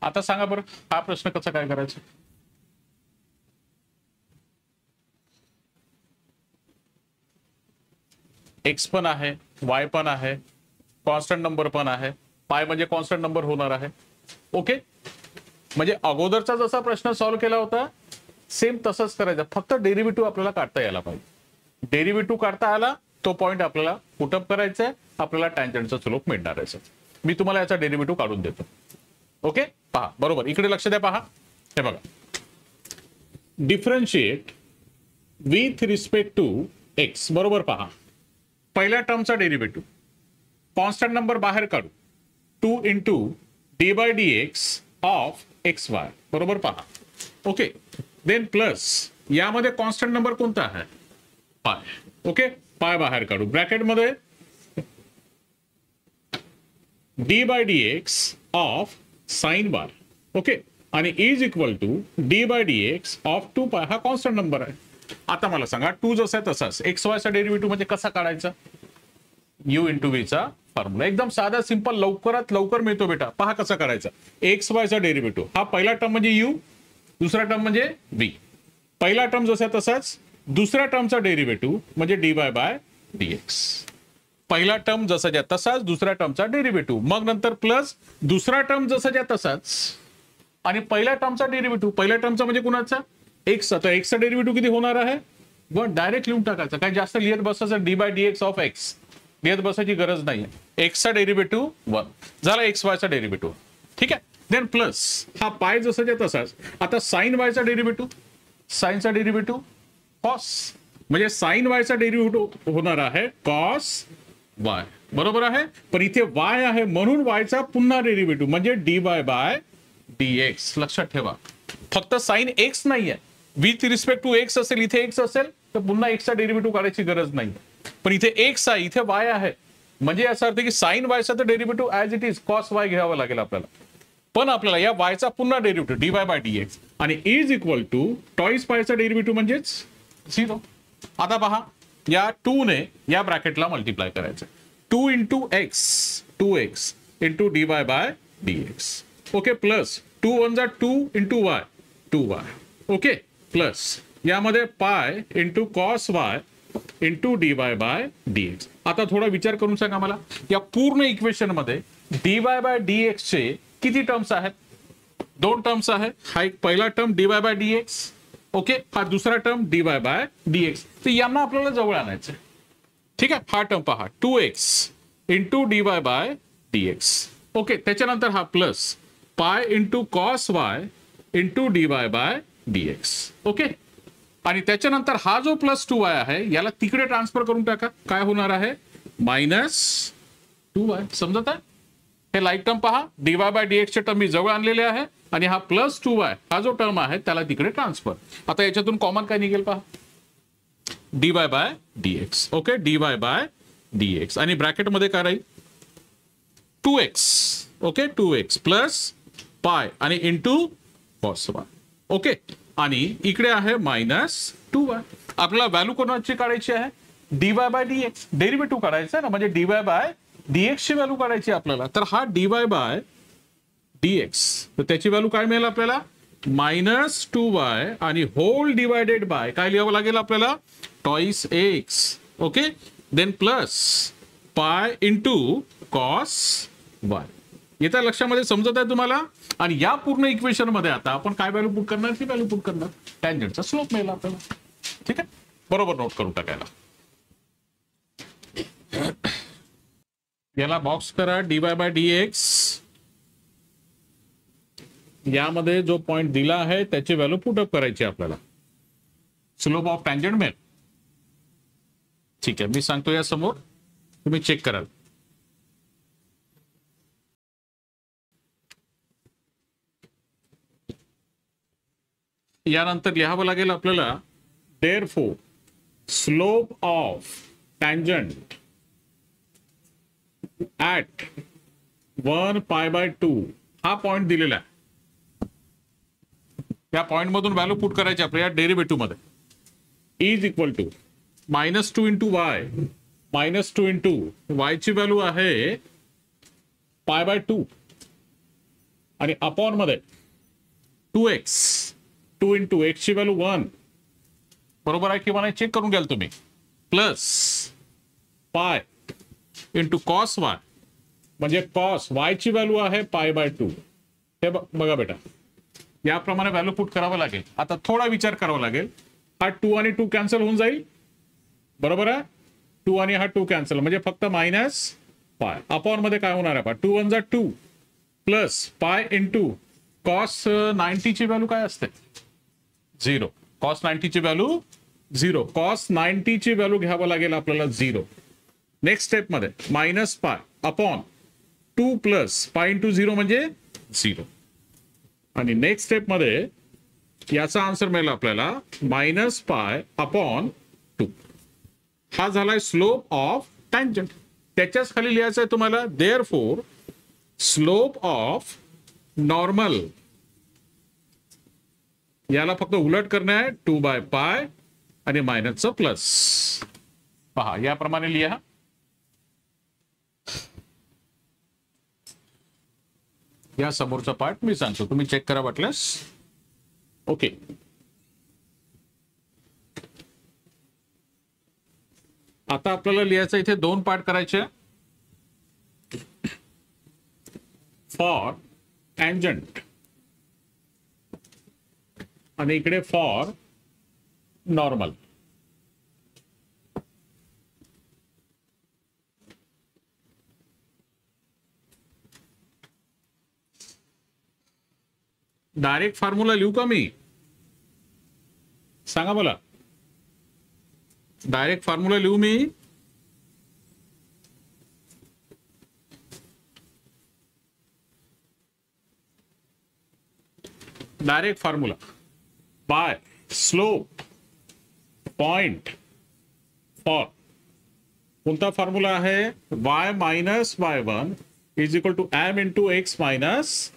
आता सांगा बरं हा प्रश्न कसा काय करायचा. एक्स पण आहे, वाय पण आहे, कॉन्स्टंट नंबर पण आहे, पाय म्हणजे कॉन्स्टंट नंबर होणार आहे. ओके, म्हणजे अगोदरचा जसा प्रश्न सॉल्व्ह केला होता सेम तसंच करायचं, फक्त डेरिव्हेटिव्ह आपल्याला काढता यायला पाहिजे. डेरिव्हेटिव्ह काढता आला तो पॉईंट आपल्याला पुटअप करायचा आहे, आपल्याला टँजंटचा स्लोप मिळणार आहे. मी तुम्हाला याचा डेरिव्हेटिव्ह काढून देतो. ओके, पहा बरोबर, इकडे लक्ष द्या. पहा हे बघा, differentiate with respect to x. बरोबर, पहा पहिल्या टर्मचा डेरिव्हेटिव्ह, कॉन्स्टंट नंबर बाहेर काढू, 2 into d by d x of x y. बरोबर, पहा. ओके, देन प्लस यामध्ये कॉन्स्टंट नंबर कोणता आहे, पाय. ओके, पाय बाहेर काढू, ब्रॅकेटमध्ये d by d x of sin y. Okay, आणि is equal to d by d x of 2 pi. हा कॉन्स्टंट नंबर आहे. आता मला सांगा 2 जसा आहे तसाच एक्स वायचा डेरिव्हेटिव्ह म्हणजे कसा काढायचा. यू इंटू व्ही चा फॉर्म्युला एकदम साधा सिंपल, लवकरात लवकर मिळतो बेटा. पहा कसा करायचा. एक्स वायचा डेरिव्हेटिव्ह, हा पहिला टर्म म्हणजे यू, दुसरा टर्म म्हणजे व्ही. पहिला टर्म जसा तसाच, दुसऱ्या टर्मचा डेरिव्हेटिव्ह म्हणजे D y by d x. पहिला टर्म जसाच्या तसाच, दुसऱ्या टर्मचा डेरिव्हेटिव्ह, मग नंतर प्लस दुसरा टर्म जसाच्या तसाच आणि पहिल्या टर्मचा डेरिव्हेटिव्ह. पहिल्या टर्मचा म्हणजे कुणाचा, एक्स. आता एक्सचा डेरिव्हेटिव्ह किती होणार आहे, वन डायरेक्ट लिहून टाकायचा. काही जास्त लिहित बसायचं d by d x of x लिहित बसायची गरज नाही. एक्सचा डेरिव्हेटिव्ह 1 झाला, एक्स वायचा डेरिव्हेटिव्ह. ठीक आहे, देन प्लस हा पाय जसाच्या तसाच. आता साइन वायचा डेरिव्हेटिव्ह, साइनचा डेरिव्हेटिव्ह कॉस, म्हणजे साइन वायचा डेरिव्हेटिव्ह होणार आहे कॉस वाय. बरोबर आहे, पण इथे वाय आहे म्हणून वायचा पुन्हा डेरिव्हेटिव्ह म्हणजे D y by d x. लक्षात ठेवा, फक्त साइन एक्स नाही आहे. विथ रिस्पेक्ट टू एक्स असेल, इथे एक्स असेल तर पुन्हा एक्सचा डेरिव्हेटिव्ह काढायची गरज नाही. पण इथे एक्स आहे, इथे वाय आहे, म्हणजे याचा अर्थ की साइन वायचा तर derivative as it is cos y घ्यावा लागेल आपल्याला. पण आपल्याला या वायचा पुन्हा derivative d y by d x आणि इज इक्वल टू टॉईस पायचा डेरिव्हेटिव्ह म्हणजेच 0. आता पहा, या 2 ने या ब्रॅकेटला मल्टिप्लाय करायचं. 2 into x, 2x into D y by d x. Okay, plus 2 1 जा 2 into Y 2y. Okay, plus यामध्ये पाय into cos Y into D y by d x. आता थोडा विचार करून सांगा मला, या पूर्ण इक्वेशन मध्ये D y by d x चे किती टर्म्स आहेत, 2 टर्म्स आहे. हा एक पहिला term D y by d x, okay, हा दुसरा term D y by d x. तर यांना आपल्याला जवळ आणायचं. ठीक आहे, हा टर्म पहा 2x into D y by d x. Okay, त्याच्यानंतर हा plus pi into cos Y into D y by d x. Okay, आणि त्याच्यानंतर हा जो प्लस 2y आहे याला तिकडे ट्रान्सफर करून टाका. काय होणार आहे, मायनस 2y. समजत आहे, हे लाईक टर्म पहा, D y by d x चे टर्म मी जवळ आणलेले आहे आणि हा प्लस 2y हा जो टर्म आहे त्याला तिकडे ट्रान्सफर. आता याच्यातून कॉमन काय निघेल पहा, D y by d x. Okay, D y by d x आणि ब्रॅकेटमध्ये काय राहील 2x. ओके, 2x प्लस पाय आणि इंटू कॉस वाय. ओके, आणि इकडे आहे मायनस 2y. आपल्याला व्हॅल्यू कोणाची काढायची आहे, D y by d x. Derivative काढायचं आहे ना, म्हणजे D y by d x ची व्हॅल्यू काढायची आपल्याला. तर हा D y by d x, तर त्याची व्हॅल्यू काय मिळेल आपल्याला, मायनस 2y आणि होल डिवायडेड बाय काय लिहावं लागेल आपल्याला, twice x. Okay, then plus pi into cos y. येत्या लक्षामध्ये समजत आहे तुम्हाला. आणि या पूर्ण इक्वेशन मध्ये आता आपण काय व्हॅल्यू पुट करणार, ती व्हॅल्यू पुट करणार, टँजंटचा स्लोप मिळेल आपल्याला. ठीक आहे, बरोबर नोट करून टाकायला. याला बॉक्स करा, D y by d x. यामध्ये जो पॉइंट दिला आहे त्याची व्हॅल्यू पुटअप करायची आपल्याला. स्लोप ऑफ टँजंट मिळेल. ठीक आहे, मी सांगतो या समोर, तुम्ही चेक कराल. यानंतर लिहावं लागेल आपल्याला, therefore slope of tangent at 1 pi by 2 हा पॉइंट दिलेला आहे. या पॉइंट मधून व्हॅल्यू पुट करायची आपल्या डेरिव्हेटिव्ह मध्ये. Is equal to -2 into y, -2 into y ची व्हॅल्यू आहे पाय बाय 2 आणि अपॉन मध्ये 2x 2 इंटू एक्सची व्हॅल्यू 1 बरोबर आहे किंवा नाही चेक करून घ्याल तुम्ही plus pi into cos Y म्हणजे कॉस वाय ची व्हॅल्यू आहे π/2 हे बघा बेटा याप्रमाणे व्हॅल्यू पुट करावं लागेल. आता थोडा विचार करावा लागेल. हा 2 आणि 2 कॅन्सल होऊन जाईल बरोबर आहे 2 आणि हा 2 कॅन्सल म्हणजे फक्त मायनस पाय अपॉन मध्ये काय होणार आहे 2 1 2 प्लस पाय इंटू कॉस 90 ची व्हॅल्यू काय असते 0 कॉस 90 ची व्हॅल्यू 0 कॉस 90 ची व्हॅल्यू घ्यावं लागेल आपल्याला 0. नेक्स्ट स्टेप मध्ये minus pi upon 2 plus pi into 0 म्हणजे 0 आणि नेक्स्ट स्टेप मध्ये याचा आन्सर मिळेल आपल्याला मायनस पाय अपॉन 2. हा झालाय स्लोप ऑफ टँजंट. त्याच्याच खाली लिहायचं आहे तुम्हाला देअरफॉर स्लोप ऑफ नॉर्मल याला फक्त उलट करणं आहे 2/π आणि मायनसचं प्लस. पहा याप्रमाणे लिहा. या समोरचा पार्ट मी सांगतो तुम्ही चेक करा वाटल्यास. ओके आता आपल्याला लिहायचं इथे 2 पार्ट करायचे फॉर टँजंट आणि इकडे फॉर नॉर्मल. डायरेक्ट फॉर्म्युला लिहू का मी सांगा मला डायरेक्ट फॉर्म्युला लिहू मी direct formula by slope point for कोणता फॉर्म्युला आहे y minus y1 is equal to m into x minus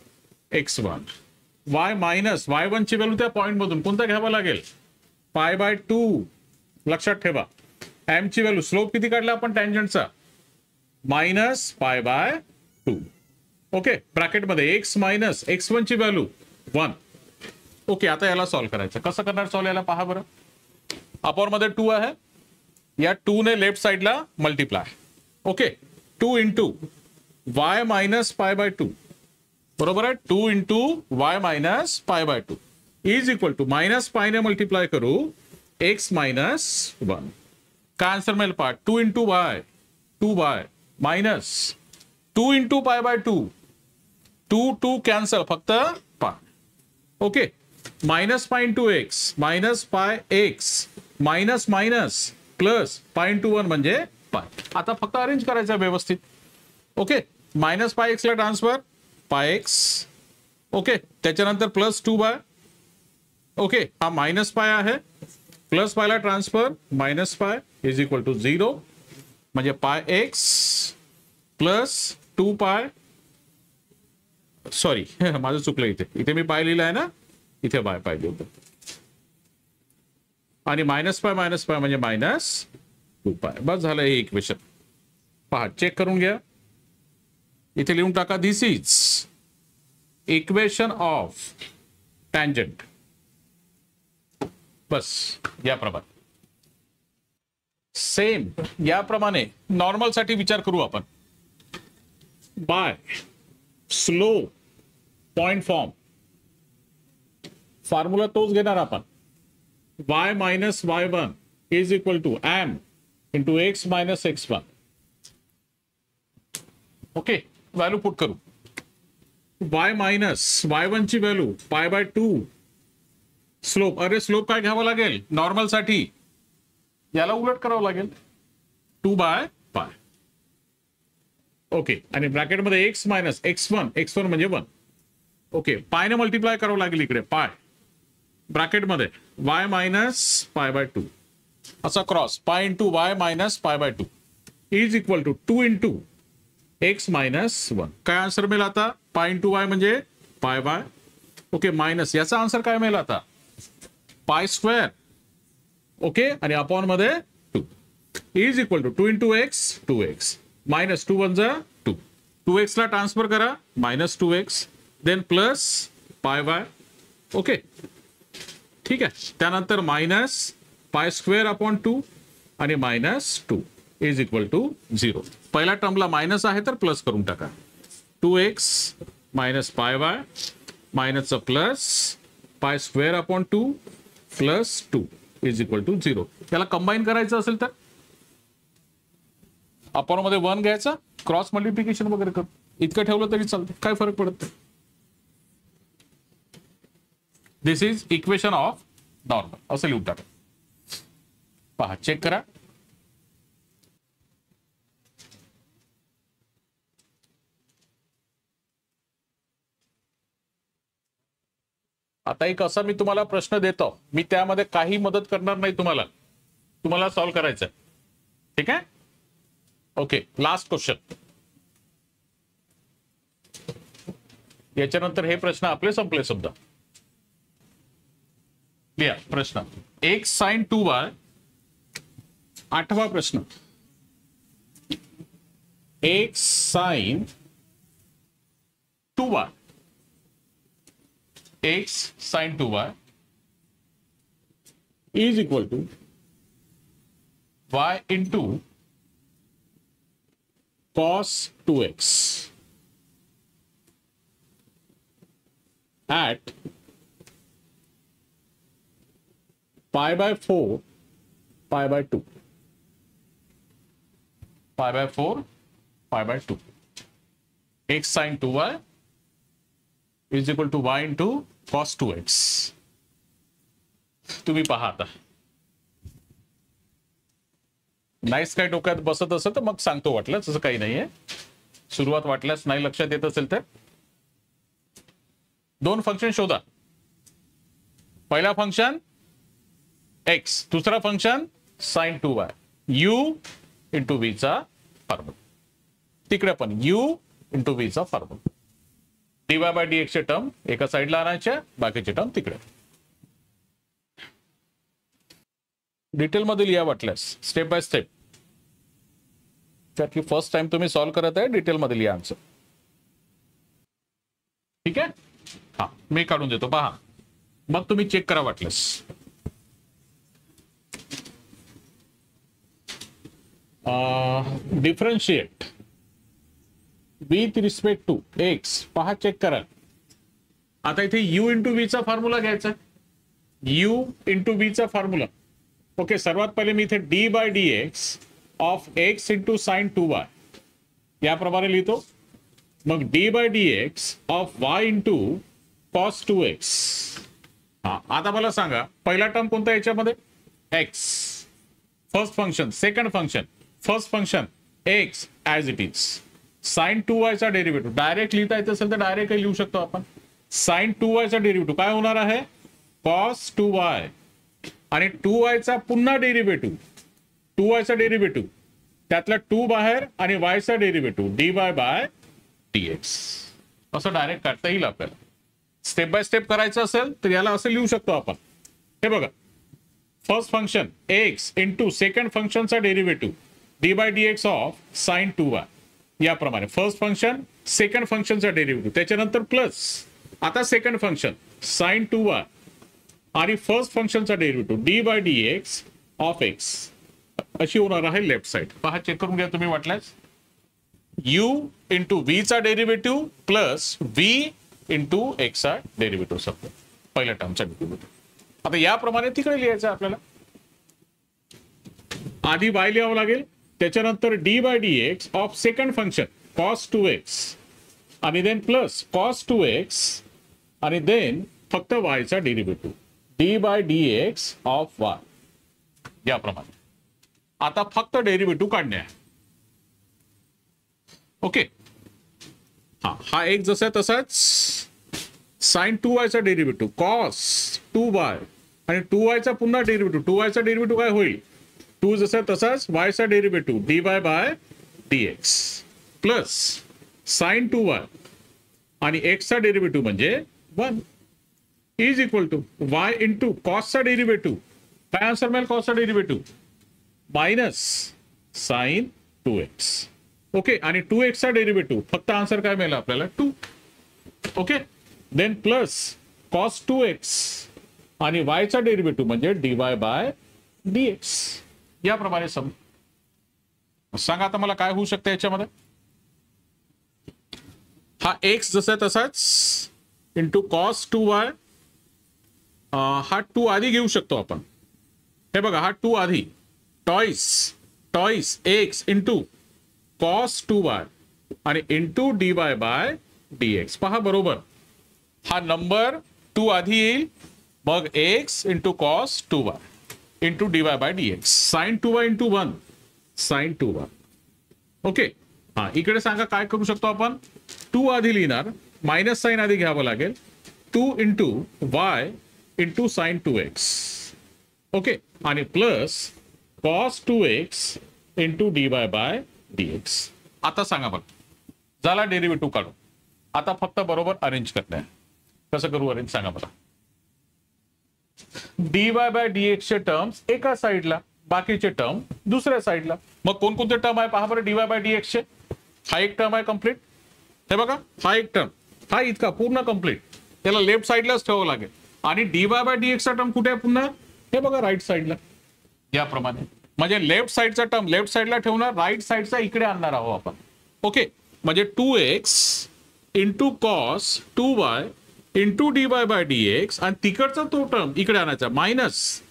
x1. y minus y1 ची व्हॅल्यू त्या पॉइंट मधून कोणता घ्यावा लागेल π/2 लक्षात ठेवा. m ची व्हॅल्यू स्लोप किती काढला आपण टँजंटचा मायनस π/2. ओके ब्रॅकेट मध्ये x मायनस x1 ची व्हॅल्यू 1. ओके आता याला सॉल्व्ह करायचं कसं करणार सॉल्व्ह याला पहा बरं. अपॉन मध्ये 2 आहे या 2 ने लेफ्ट साइडला multiply. Okay 2 into y minus π/2 बरोबर आहे 2 into y minus π/2 is equal to minus pi ने मल्टिप्लाय करू x मायनस 1. काय आन्सर मिळेल पहा 2 into y 2y minus 2 into π/2 2 cancel फक्त pi. Okay minus pi into x minus pi x minus minus plus pi into 1 म्हणजे pi. आता फक्त arrange करायचं व्यवस्थित. ओके मायनस पाय एक्स ला ट्रान्सफर पाय एक्स. ओके त्याच्यानंतर प्लस 2y. ओके हा minus pi आहे प्लस पायला transfer minus pi is equal to 0 म्हणजे पाय एक्स प्लस 2 पाय सॉरी माझं चुकलं इथे मी पाय लिहिलं आहे ना इथे बाय पाहिजे होतं आणि मायनस पाय म्हणजे मायनस 2 पाय. बस झालं हे इक्वेशन. पहा चेक करून घ्या इथे लिहून टाका this is equation of tangent. बस याप्रमाणे सेम याप्रमाणे नॉर्मल साठी विचार करू आपण. By slope point form formula तोच घेणार आपण y minus y1 is equal to m into x minus x1. Okay value put करू y मायनस y1 ची व्हॅल्यू π/2 स्लोप. अरे स्लोप काय घ्यावं लागेल नॉर्मल साठी याला उलट करावं लागेल 2/π. ओके आणि ब्रॅकेट मध्ये x मायनस x1 म्हणजे 1. ओके पाय ने मल्टिप्लाय करावं लागेल इकडे पाय ब्रॅकेट मध्ये y मायनस π/2 असा cross pi into y minus π/2 is equal to 2 into x minus 1. काय आन्सर मिळेल आता पाय इंटू y म्हणजे पाय y. ओके मायनस याचा आन्सर काय मिळेल आता पाय स्क्वेअर. ओके आणि अपॉन मध्ये 2 is equal to 2 into x 2x minus 2 1 2 2x ला ट्रान्सफर करा minus 2x then plus pi by, okay ठीक आहे. त्यानंतर मायनस पाय स्क्वेअर अपॉन 2 आणि मायनस 2 इज इक्वल टू 0. पहिल्या टर्मला मायनस आहे तर प्लस करून टाका. 2x मायनस पाय बाय मायनसचा plus pi square upon 2 plus 2 is equal to 0. याला कंबाईन करायचं असेल तर अपॉन मध्ये 1 घ्यायचा, क्रॉस मल्टिप्लिकेशन वगैरे कर, इतकं ठेवलं तरी चालतं, काय फरक पडत नाही. दिस इज इक्वेशन ऑफ नॉर्मल असं लिहून टाका. पहा चेक करा. आता एक असा मी तुम्हाला प्रश्न देतो, मी त्यामध्ये काही मदत करणार नाही तुम्हाला, तुम्हाला सॉल्व्ह करायचं, ठीक आहे. Okay, last question. याच्यानंतर हे प्रश्न आपले संपले समजा. लिहा प्रश्न. x sin 2y, 8वा प्रश्न. x sin 2y, x sin 2y is equal to y into cos 2x at pi by 4 pi by 2. Pi by 4 pi by 2. X sin 2y is equal to y into cos 2x. तुम्ही पहा आता. Nice काय डोक्यात बसत असेल तर मग सांगतो, वाटलं तसं काही नाहीये. सुरुवात वाटल्यास नाही लक्षात येत असेल तर दोन फंक्शन शोधा. पहिला फंक्शन x, दुसरा function sin 2y, u into v चा फॉर्म्युला. तिकडे पण u इंटू v चा फॉर्म्युला. dy बाय dx चे टर्म एका साईडला आणायच्या, बाकीचे टर्म तिकडे. डिटेल मध्ये लिहा वाटल्यास, स्टेप बाय स्टेप. त्यातली फर्स्ट टाइम तुम्ही सॉल्व्ह करत आहे, डिटेल मध्ये लिहा आन्सर, ठीक आहे. हा मी काढून देतो, पहा मग तुम्ही चेक करा वाटल्यास. Differentiate with respect to x, पहा चेक करा. आता इथे u इंटू व्ही चा फॉर्म्युला घ्यायचा. u इंटू व्ही चा फॉर्म्युला, ओके. सर्वात पहिले मी इथे d by d x of x into sine 2y याप्रमाणे लिहितो. मग d by d x of y into cos 2x. हा आता मला सांगा पहिला टर्म कोणता याच्यामध्ये, x. First function, second function, first function x as it is. Sine 2y चा डेरिव्हेटिव्ह डायरेक्ट लिहिता येत असेल तर डायरेक्ट लिहू शकतो आपण. साइन 2y चा डेरिव्हेटिव्ह काय होणार आहे, कॉस 2y. आणि 2y चा पुन्हा डेरिव्हेटिव्ह, 2y चा डेरिव्हेटिव्ह, त्यातला 2 बाहेर आणि y चा डेरिव्हेटिव्ह dy बाय dx. असं डायरेक्ट काढता येईल आपल्याला. स्टेप बाय स्टेप करायचं असेल तर याला असं लिहू शकतो आपण. हे बघा, first function x into second फंक्शनचा derivative d by d x of sin 2y याप्रमाणे. फर्स्ट फंक्शन सेकंड फंक्शनचा डेरिव्हेटिव्ह, त्याच्यानंतर प्लस आता सेकंड फंक्शन साइन 2y आणि फर्स्ट फंक्शनचा derivative d by d x of x अशी होणार आहे लेफ्ट साइड. पहा चेक करून घ्या तुम्ही वाटल्यास. u इंटू v चा derivative plus v into x चा डेरिव्हेटिव्ह, सगळं पहिल्या टर्मचा डेरिव्हेटिव्ह. आता याप्रमाणे तिकडे लिहायचं आपल्याला. आधी y लिहावं लागेल, त्याच्यानंतर d by d x of second function cos 2x आणि देन प्लस कॉस 2x आणि देन फक्त y चा derivative d by d x of y याप्रमाणे. आता फक्त डेरिव्हेटिव्ह काढणे आहे, ओके. हा एक जसा तसाच साइन 2y चा डेरिव्हेटिव्ह कॉस 2y आणि 2y चा पुन्हा डेरिव्हेटिव्ह. 2y चा डेरिव्हेटिव्ह काय होईल, 2 जसा तसाच y चा derivative dy by dx plus sin 2y आणि x चा डेरिव्हेटिव्ह म्हणजे 1 is equal to y into कॉसचा डेरिव्हेटिव्ह. काय आन्सर मिळेल कॉसचा derivative, minus sin 2x, okay. आणि 2x चा डेरिव्हेटिव्ह फक्त आन्सर काय मिळेल आपल्याला 2, okay. Then plus cos 2x आणि y चा डेरिव्हेटिव्ह म्हणजे dy बाय dx. याप्रमाणे सांगा आता मला काय होऊ शकतं याच्यामध्ये. हा x जसा तसाच इंटू कॉस 2y, हा 2 आधी घेऊ शकतो आपण. हे बघा हा 2 आधी toys x into cos 2y आणि इंटू dy बाय dx. पहा बरोबर हा नंबर 2 आधी येईल, मग x into cos 2y into dy by dx. Sine 2y into 1 sine 2y. Okay. हा इकडे सांगा काय करू शकतो आपण. 2 आधी लिहिणार, मायनस साइन आधी घ्यावं लागेल. 2 into y into sign 2x. Okay. आणि plus cos 2x into dy by dx. आता सांगा बघ झाला डेरिव्हेटिव्ह काढू. आता फक्त बरोबर अरेंज करणे. कसं करू अरेंज सांगा मला. dy बाय dx चे टर्म्स एका साइडला, बाकीचे टर्म दुसऱ्या साइडला. मग कोणकोणते टर्म आहे पहा बरं. dy बाय dx चे हा एक टर्म आहे कम्प्लीट. हे बघा हा एक टर्म, हा इतका पूर्ण कम्प्लीट. त्याला लेफ्ट साइडलाच ठेवावं लागेल. आणि dy बाय dx चा टर्म कुठे आहे पुन्हा. हे बघा राईट साइडला. याप्रमाणे म्हणजे लेफ्ट साइडचा टर्म लेफ्ट साइडला ठेवणार, राईट साइडचा इकडे आणणार आहोत आपण. ओके. म्हणजे 2x into cos 2y into dy by dx आणि तिकडचा तो टर्म इकडे आणायचा. मायनस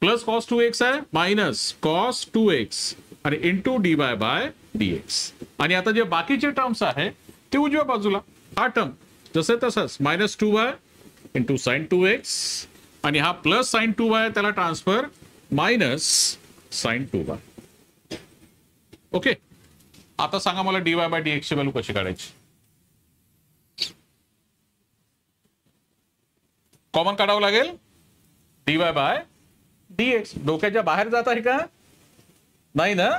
प्लस कॉस 2x आहे, मायनस कॉस 2x आणि इंटू dy बाय dx. आणि आता जे बाकीचे टर्म्स आहे ते उजव्या बाजूला. हा टर्म जसे तसाच minus 2y into sign 2x आणि हा प्लस साइन 2y त्याला transfer minus sine 2y. Okay. आता सांगा मला dy बाय dx ची व्हॅल्यू कशी काढायची. कॉमन काढावं लागेल. dy बाय dx डोक्याच्या बाहेर जात आहे का नाही ना.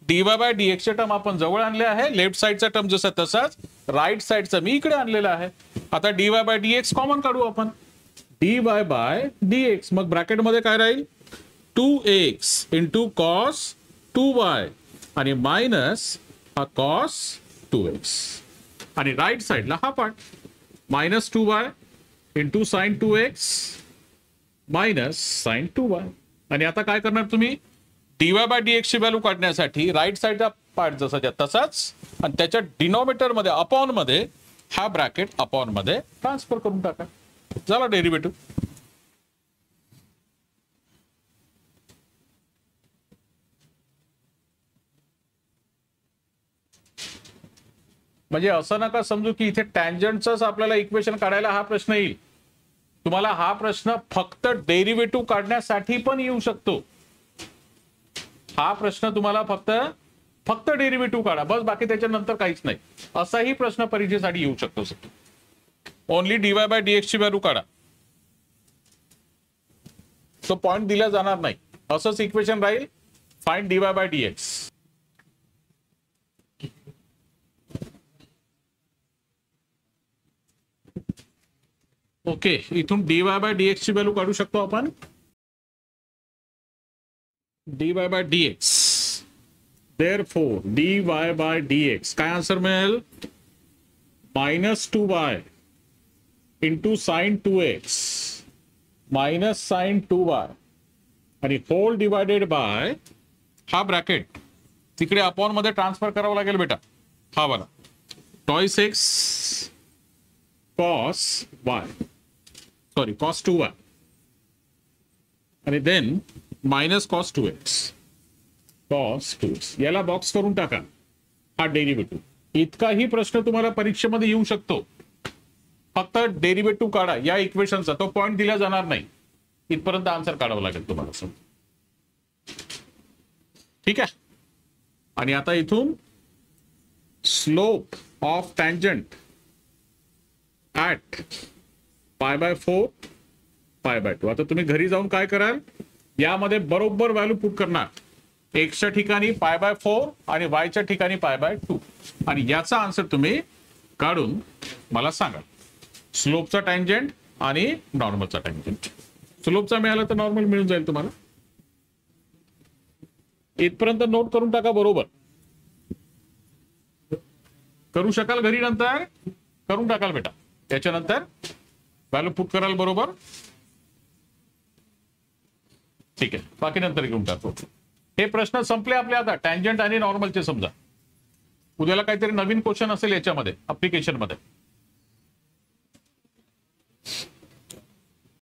dy बाय dx चे टर्म आपण जवळ आणले आहे. लेफ्ट साइडचा टर्म जसा तसाच राईट साइडचा मी इकडे आणलेला आहे. आता dy बाय dx कॉमन काढू आपण. dy बाय dx मग ब्रॅकेट मध्ये काय राहील 2x इंटू कॉस 2y आणि मायनस हा कॉस 2x आणि राईट साइडला हा part minus 2y into sign 2x minus sine 2y. आणि आता काय करणार तुम्ही. dy बाय dx ची व्हॅल्यू काढण्यासाठी राईट साइडचा पार्ट जसाच्या तसाच आणि त्याच्या डिनॉमिनेटर मध्ये अपॉन मध्ये हा ब्रॅकेट अपॉन मध्ये ट्रान्सफर करून टाका. झाला डेरिव्हेटिव्ह. म्हणजे असं नका समजू की इथे टँजंटच आपल्याला इक्वेशन काढायला हा प्रश्न येईल. तुम्हाला हा प्रश्न फक्त डेरिव्हेटिव्ह काढण्यासाठी पण येऊ शकतो. हा प्रश्न तुम्हाला फक्त डेरिव्हेटिव्ह काढा बस, बाकी त्याच्यानंतर काहीच नाही. असाही प्रश्न परीक्षेसाठी येऊ शकतो. ओनली dy बाय dx ची व्हॅल्यू काढा. तो पॉइंट दिला जाणार नाही. असंच इक्वेशन राहील. Find dy by dx. Okay. इथून dy बाय dx ची व्हॅल्यू काढू शकतो आपण. dy by dx. Therefore dy by dx काय आन्सर मिळेल. Minus 2y into sign 2x minus sine 2y आणि होल डिवायडेड बाय हा ब्रॅकेट तिकडे अपॉन मध्ये ट्रान्सफर करावं लागेल बेटा. हा वाला twice x cos y sorry cos 2y आणि then minus cos 2x cos 2x. याला बॉक्स करून टाका. हा डेरिव्हेटिव्ह. इतकाही प्रश्न तुम्हाला परीक्षेमध्ये येऊ शकतो. फक्त डेरिव्हेटिव्ह काढा या इक्वेशनचा. तो पॉइंट दिला जाणार नाही. इथपर्यंत आन्सर काढावं लागेल तुम्हाला. ठीक आहे. आणि आता इथून slope of tangent at pi by 4 pi by 2. आता तुम्ही घरी जाऊन काय कराल यामध्ये बरोबर व्हॅल्यू पुट करणार. x च्या ठिकाणी पाय बाय 4 आणि y च्या ठिकाणी पाय बाय 2 आणि याचा आन्सर तुम्ही काढून मला सांगा. स्लोपचा टँजंट आणि नॉर्मलचा टँजंट. स्लोपचा मिळाला तर नॉर्मल मिळून जाईल तुम्हाला. इथपर्यंत नोट करून टाका. बरोबर करू शकाल घरी नंतर करून टाकाल बेटा. त्याच्यानंतर व्हॅल्यू पुट कराल बरोबर. ठीक आहे, बाकी नंतर घेऊन टाकू. हे प्रश्न संपले आपले आता टँजंट आणि नॉर्मलचे. समजा उद्याला काहीतरी नवीन क्वेश्चन असेल याच्यामध्ये ऍप्लिकेशन मध्ये.